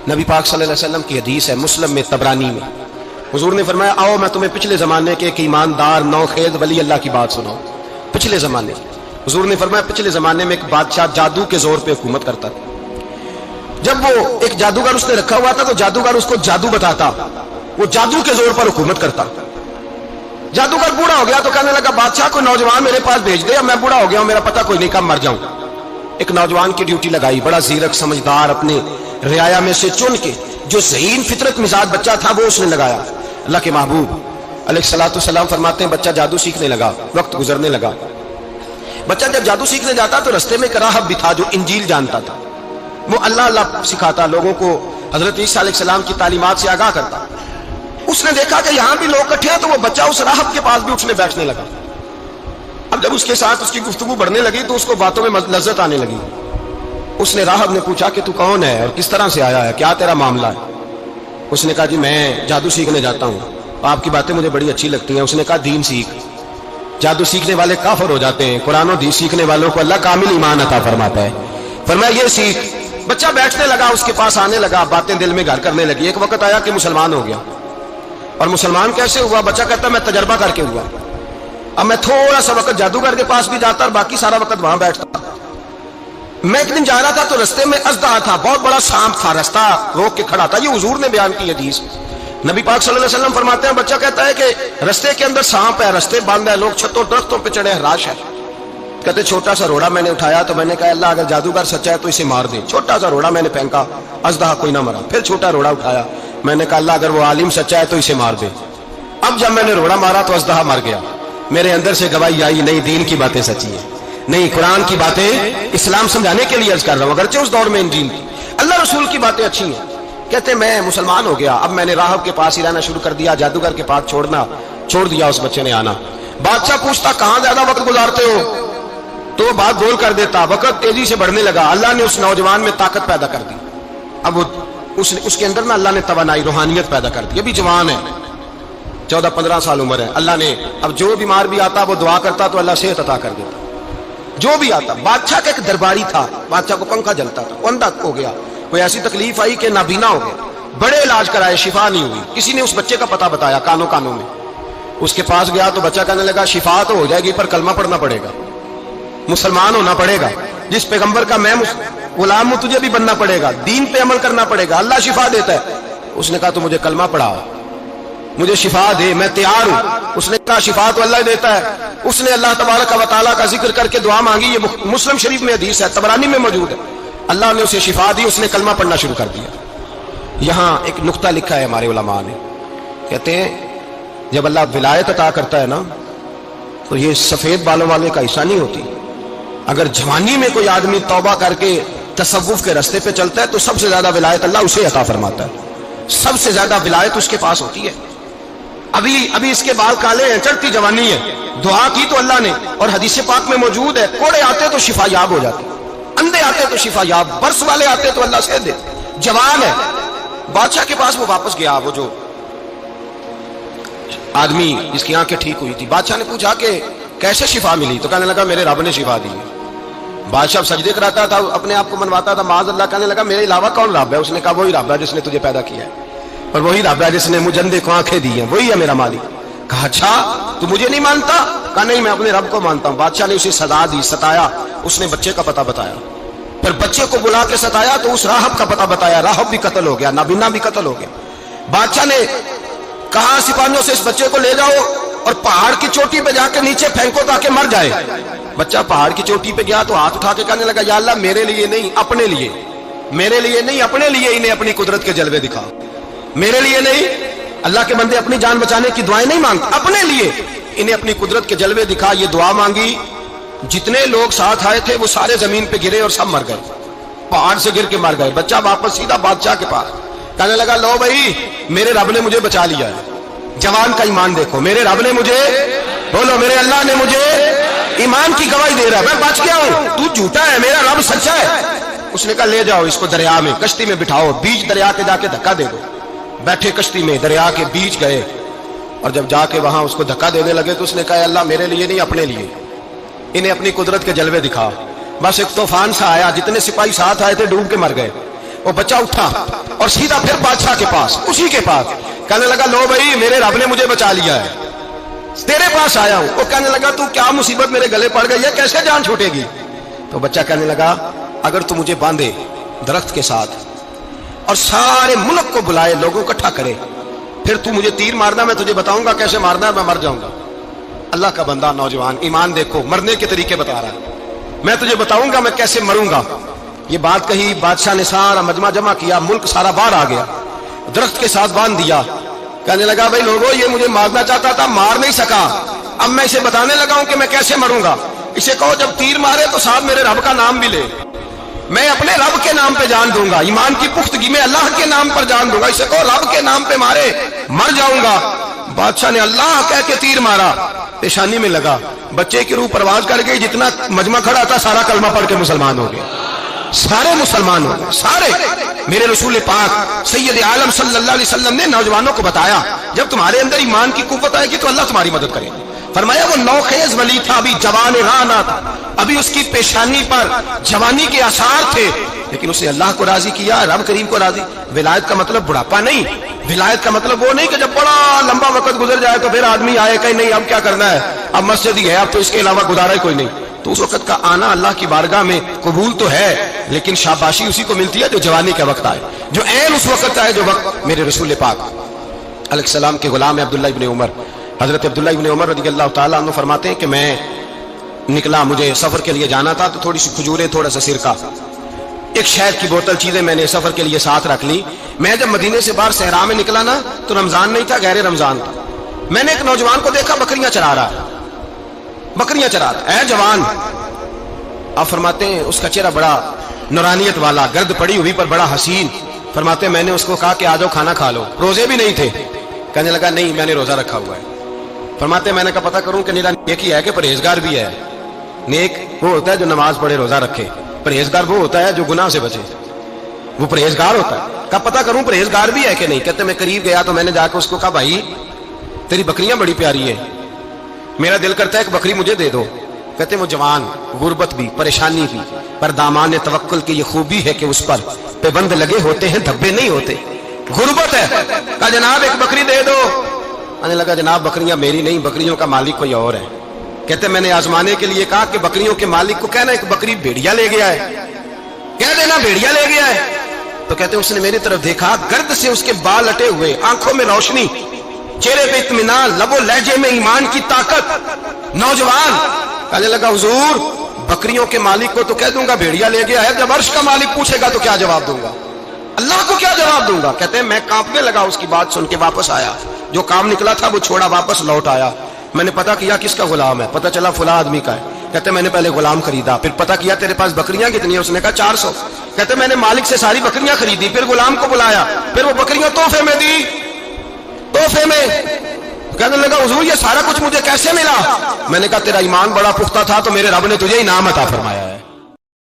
نبی پاک صلی اللہ علیہ وسلم کی حدیث ہے مسلم میں تبرانی میں، حضور نے فرمایا آؤ میں تمہیں پچھلے زمانے کے ایک ایماندار نوخیز ولی اللہ کی بات سناؤں۔ پچھلے زمانے حضور نے فرمایا پچھلے زمانے میں ایک بادشاہ جادو کے زور پہ حکومت کرتا تھا۔ جب وہ ایک جادوگر اس نے رکھا ہوا تھا تو جادوگر اس کو جادو بتاتا، وہ جادو کے زور پر حکومت کرتا۔ جادوگر بوڑھا ہو گیا تو کہنے لگا بادشاہ کو نوجوان میرے پاس بھیج دے، اب میں بوڑھا ہو گیا ہوں، میرا پتہ کوئی نہیں کب مر جاؤں۔ ایک نوجوان کی ڈیوٹی لگائی، بڑا زیرک سمجھدار، اپنے رعایا میں سے چن کے جو ذہین فطرت مزاج بچہ تھا وہ اس نے لگایا۔ اللہ کے محبوب علیہ الصلوۃ والسلام فرماتے ہیں بچہ جادو سیکھنے لگا، وقت گزرنے لگا۔ بچہ جب جادو سیکھنے جاتا تو رستے میں ایک راہب بھی تھا جو انجیل جانتا تھا، وہ اللہ اللہ سکھاتا، لوگوں کو حضرت عیسیٰ علیہ السلام کی تعلیمات سے آگاہ کرتا۔ اس نے دیکھا کہ یہاں بھی لوگ اکٹھے ہیں تو وہ بچہ اس راہب کے پاس بھی اٹھنے بیٹھنے لگا۔ اب جب اس کے ساتھ اس کی گفتگو بڑھنے لگی تو اس کو باتوں میں لذت آنے لگی۔ اس نے راہب نے پوچھا کہ تو کون ہے اور کس طرح سے آیا ہے، کیا تیرا معاملہ ہے؟ اس نے کہا جی میں جادو سیکھنے جاتا ہوں، آپ کی باتیں مجھے بڑی اچھی لگتی ہیں۔ اس نے کہا دین سیکھ، جادو سیکھنے والے کافر ہو جاتے ہیں، قرآن و دین سیکھنے والوں کو اللہ کامل ایمان عطا فرماتا ہے۔ فرمایا یہ سیکھ۔ بچہ بیٹھنے لگا، اس کے پاس آنے لگا، باتیں دل میں گھر کرنے لگی۔ ایک وقت آیا کہ مسلمان ہو گیا، اور مسلمان کیسے ہوا؟ بچہ کہتا میں تجربہ کر کے ہوا۔ اب میں تھوڑا سا وقت جادوگر کے پاس بھی جاتا اور باقی سارا وقت وہاں بیٹھتا۔ میں ایک دن جا رہا تھا تو رستے میں اژدہا تھا، بہت بڑا سانپ تھا، رستہ روک کے کھڑا تھا۔ یہ حضور نے بیان کی حدیث۔ نبی پاک صلی اللہ علیہ وسلم فرماتے ہیں بچہ کہتا ہے کہ رستے کے اندر سانپ ہے، رستے بند ہے، لوگ چھتوں درختوں پہ چڑھے، ہراش ہے۔ کہتے چھوٹا سا روڑا میں نے اٹھایا تو میں نے کہا اللہ اگر جادوگر سچا ہے تو اسے مار دے۔ چھوٹا سا روڑا میں نے پھینکا، اژدہا کوئی نہ مرا۔ پھر چھوٹا روڑا اٹھایا، میں نے کہا اللہ اگر وہ عالم سچا ہے تو اسے مار دے۔ اب جب میں نے روڑا مارا تو اژدہا مر گیا۔ میرے اندر سے گواہی آئی نہیں دین کی باتیں سچی ہیں، نہیں قرآن کی باتیں اسلام سمجھانے کے لیے عرض کر رہا ہوں، اگرچہ اس دور میں انجیل تھی، اللہ رسول کی باتیں اچھی ہیں۔ کہتے میں مسلمان ہو گیا، اب میں نے راہب کے پاس ہی رہنا شروع کر دیا، جادوگر کے پاس چھوڑ دیا اس بچے نے آنا۔ بادشاہ پوچھتا کہاں زیادہ وقت گزارتے ہو تو وہ بات گول کر دیتا۔ وقت تیزی سے بڑھنے لگا، اللہ نے اس نوجوان میں طاقت پیدا کر دی۔ اب اس کے اندر اللہ نے توانائی روحانیت پیدا کر دی، ابھی جوان ہے، 14-15 سال عمر ہے۔ اللہ نے اب جو بیمار بھی آتا وہ دعا کرتا تو اللہ صحت عطا کر دیتا، جو بھی آتا۔ بادشاہ کا ایک درباری تھا، بادشاہ کو پنکھا جلتا تھا، وہ اندھا ہو گیا، کوئی ایسی تکلیف آئی کہ نابینا ہو گیا، بڑے علاج کرائے، شفا نہیں ہوئی۔ کسی نے اس بچے کا پتہ بتایا کانوں میں، اس کے پاس گیا تو بچہ کہنے لگا شفا تو ہو جائے گی پر کلمہ پڑھنا پڑے گا، مسلمان ہونا پڑے گا، جس پیغمبر کا میں غلام ہوں تجھے بھی بننا پڑے گا، دین پہ عمل کرنا پڑے گا، اللہ شفا دیتا ہے۔ اس نے کہا تو مجھے کلمہ پڑھا، مجھے شفا دے، میں تیار ہوں۔ اس نے کہا شفا تو اللہ دیتا ہے۔ اس نے اللہ تبارک و تعالیٰ کا ذکر کر کے دعا مانگی، یہ مسلم شریف میں حدیث ہے، طبرانی میں موجود ہے۔ اللہ نے اسے شفا دی، اس نے کلمہ پڑھنا شروع کر دیا۔ یہاں ایک نقطہ لکھا ہے ہمارے علماء نے، کہتے ہیں جب اللہ ولایت عطا کرتا ہے نا تو یہ سفید بالوں والے کا حصہ نہیں ہوتی۔ اگر جوانی میں کوئی آدمی توبہ کر کے تصوف کے راستے پہ چلتا ہے تو سب سے زیادہ ولایت اللہ اسے عطا فرماتا ہے، سب سے زیادہ ولایت اس کے پاس ہوتی ہے۔ ابھی اس کے بال کالے ہیں، چڑھتی جوانی ہے، دعا کی تو اللہ نے، اور حدیث پاک میں موجود ہے کوڑے آتے تو شفا یاب ہو جاتے، اندھے آتے تو شفا یاب، برس والے آتے تو اللہ سے دے، جوان ہے۔ بادشاہ کے پاس وہ واپس گیا، وہ جو آدمی جس کی آنکھیں ٹھیک ہوئی تھی۔ بادشاہ نے پوچھا کہ کیسے شفا ملی؟ تو کہنے لگا میرے رب نے شفا دی۔ بادشاہ سجدے کراتا تھا، اپنے آپ کو منواتا تھا معاذ اللہ، کہنے لگا میرے علاوہ کون رب ہے؟ اس نے کہا وہی رب ہے جس نے تجھے پیدا کیا ہے، اور وہی رب ہے جس نے مجھے اندھے کو آنکھیں دی ہیں، وہی ہے میرا مالک۔ کہا اچھا تو مجھے نہیں مانتا؟ کہا نہیں میں اپنے رب کو مانتا ہوں۔ بادشاہ نے اسے سزا دی، ستایا، اس نے بچے کا پتہ بتایا، پھر بچے کو بلا کے ستایا تو اس راہب کا پتہ بتایا، راہب بھی قتل ہو گیا، نابینا بھی قتل ہو گیا۔ بادشاہ نے کہا سپاہیوں سے اس بچے کو لے جاؤ اور پہاڑ کی چوٹی پہ جا کے نیچے پھینکو تاکہ مر جائے۔ بچہ پہاڑ کی چوٹی پہ گیا تو ہاتھ اٹھا کے کہنے لگا یا اللہ میرے لیے نہیں اپنے لیے، میرے لیے نہیں اپنے لیے انہیں اپنی قدرت کے جلوے دکھا، میرے لیے نہیں۔ اللہ کے بندے اپنی جان بچانے کی دعائیں نہیں مانگتے، اپنے لیے انہیں اپنی قدرت کے جلوے دکھا، یہ دعا مانگی۔ جتنے لوگ ساتھ آئے تھے وہ سارے زمین پہ گرے اور سب مر گئے، پہاڑ سے گر کے مر گئے۔ بچہ واپس سیدھا بادشاہ کے پاس کہنے لگا لو بھائی میرے رب نے مجھے بچا لیا ہے۔ جوان کا ایمان دیکھو، میرے رب نے مجھے، بولو میرے اللہ نے مجھے ایمان کی گواہی دے رہا ہے، میں بچ گیا ہوں، تو جھوٹا ہے میرا رب سچا ہے۔ اس نے کہا لے جاؤ اس کو دریا میں، کشتی میں بٹھاؤ، بیچ دریا کے جا کے دھکا دے دو۔ بیٹھے کشتی میں، دریا کے بیچ گئے، اور جب جا کے وہاں اس کو دھکا دینے لگے تو اس نے کہا اللہ میرے لیے نہیں اپنے لیے انہیں اپنی قدرت کے جلوے دکھا۔ بس ایک طوفان سا آیا، جتنے سپاہی ساتھ آئے تھے ڈوب کے مر گئے۔ وہ بچہ اٹھا، اور سیدھا پھر بادشاہ کے پاس، اسی کے پاس کہنے لگا لو بھائی میرے رب نے مجھے بچا لیا ہے، تیرے پاس آیا ہوں۔ وہ کہنے لگا تو کیا مصیبت میرے گلے پڑ گئی ہے، کیسے جان چھوٹے گی؟ تو بچہ کہنے لگا اگر تو مجھے باندھے درخت کے ساتھ اور سارے ملک کو بلائے، لوگوں کو اکٹھا کرے، پھر تو مجھے تیر مارنا، میں تجھے بتاؤں گا کیسے مارنا ہے، میں مر جاؤں گا۔ اللہ کا بندہ نوجوان ایمان دیکھو، مرنے کے طریقے بتا رہا ہے، میں تجھے بتاؤں گا میں کیسے مروں گا۔ یہ بات کہی، بادشاہ نے سارا مجمع جمع کیا، ملک سارا باہر آ گیا، درخت کے ساتھ باندھ دیا۔ کہنے لگا بھائی لوگوں یہ مجھے مارنا چاہتا تھا، مار نہیں سکا، اب میں اسے بتانے لگا ہوں کہ میں کیسے مروں گا۔ اسے کہو جب تیر مارے تو ساتھ میرے رب کا نام بھی لے، میں اپنے رب کے نام پہ جان دوں گا، ایمان کی پختگی میں اللہ کے نام پر جان دوں گا۔ اسے کہو رب کے نام پہ مارے، مر جاؤں گا۔ بادشاہ نے اللہ کہہ کے تیر مارا، پیشانی میں لگا، بچے کی روح پرواز کر گئی، جتنا مجمع کھڑا تھا سارا کلمہ پڑھ کے مسلمان ہو گیا، سارے مسلمان ہو گئے، سارے۔ میرے رسول پاک سید عالم صلی اللہ علیہ وسلم نے نوجوانوں کو بتایا جب تمہارے اندر ایمان کی قوت آئے گی تو اللہ تمہاری مدد کرے گا۔ فرمایا وہ نوخیز ولی تھا، ابھی جوان رانا تھا، ابھی اس کی پیشانی پر جوانی کے آثار تھے، لیکن اس نے اللہ کو راضی کیا، رب کریم کو راضی۔ ولایت کا مطلب بڑھاپا نہیں، ولایت کا مطلب وہ نہیں کہ جب بڑا لمبا وقت گزر جائے تو پھر آدمی آئے کہ نہیں اب کیا کرنا ہے، اب مسجد ہی ہے، اب تو اس کے علاوہ گزارا ہی کوئی نہیں۔ تو اس وقت کا آنا اللہ کی بارگاہ میں قبول تو ہے، لیکن شاباشی اسی کو ملتی ہے جو جوانی کا وقت آئے، جو عین اس وقت آئے جو وقت میرے رسول پاک علیہ السلام کے غلام عبداللہ ابن عمر، حضرت عبداللہ ابن عمر رضی اللہ تعالیٰ عنہ فرماتے ہیں کہ میں نکلا، مجھے سفر کے لیے جانا تھا، تو تھوڑی سی کھجوریں، تھوڑا سا سرکہ، ایک شہد کی بوتل، چیزیں میں نے سفر کے لیے ساتھ رکھ لی۔ میں جب مدینے سے باہر صحرا میں نکلا نا تو رمضان نہیں تھا، غیر رمضان تھا۔ میں نے ایک نوجوان کو دیکھا بکریاں چرا رہا ہے، بکریاں چرا رہا ہے، اے جوان۔ آپ فرماتے ہیں اس کا چہرہ بڑا نورانیت والا، گرد پڑی ہوئی پر بڑا حسین۔ فرماتے ہیں میں نے اس کو کہا کہ آ جاؤ کھانا کھا لو، روزے بھی نہیں تھے۔ کہنے لگا نہیں میں نے روزہ رکھا ہوا ہے۔ فرماتے ہیں میں نے کہا پتہ کروں کہ نیرا نیک ہی ہے کہ پرہیزگار بھی ہے؟ نیک وہ ہوتا ہے جو نماز پڑھے روزہ رکھے، پرہیزگار وہ ہوتا ہے جو گناہ سے بچے، وہ پرہیزگار ہوتا ہے۔ کہا پتہ کروں پرہیزگار بھی ہے کہ نہیں؟ کہتے میں قریب گیا تو میں نے جا کے اس کو کہا بھائی تیری بکریاں بڑی پیاری ہیں، میرا دل کرتا ہے کہ بکری مجھے دے دو۔ کہتے وہ جوان، غربت بھی، پریشانی بھی، پر دامان توکل کی یہ خوبی ہے کہ اس پر پابند لگے ہوتے ہیں، دھبے نہیں ہوتے۔ غربت ہے، کہا جناب ایک بکری دے دو۔ آنے لگا جناب بکریاں میری نہیں، بکریوں کا مالک کوئی اور ہے۔ کہتے میں نے آزمانے کے لیے کہا کہ بکریوں کے مالک کو کہنا ایک بکری بھیڑیا لے گیا ہے، کہہ دینا بھیڑیا لے گیا ہے۔ تو کہتے اس نے میری طرف دیکھا، گرد سے اس کے بال لٹے ہوئے، آنکھوں میں روشنی، چہرے پہ اطمینان، لب و لہجے میں ایمان کی طاقت، نوجوان۔ کہنے لگا حضور بکریوں کے مالک کو تو کہہ دوں گا بھیڑیا لے گیا ہے، جب عرش کا مالک پوچھے گا تو کیا جواب دوں گا؟ اللہ کو کیا جواب دوں گا؟ کہتے ہیں میں کانپنے لگا، اس کی بات سن کے واپس آیا، جو کام نکلا تھا وہ چھوڑا، واپس لوٹ آیا۔ میں نے پتا کیا کس کا غلام ہے، پتا چلا فلاں آدمی کا ہے۔ کہتے میں نے پہلے غلام خریدا، پھر پتا کیا تیرے پاس بکریاں کتنی ہیں؟ اس نے کہا 400۔ کہتے میں نے مالک سے ساری بکریاں خریدی، پھر غلام کو بلایا، پھر وہ بکریاں تحفے میں دی، تحفے میں۔ کہنے لگا حضور یہ سارا کچھ مجھے کیسے ملا؟ میں نے کہا تیرا ایمان بڑا پختہ تھا تو میرے رب نے تجھے انعام عطا فرمایا ہے۔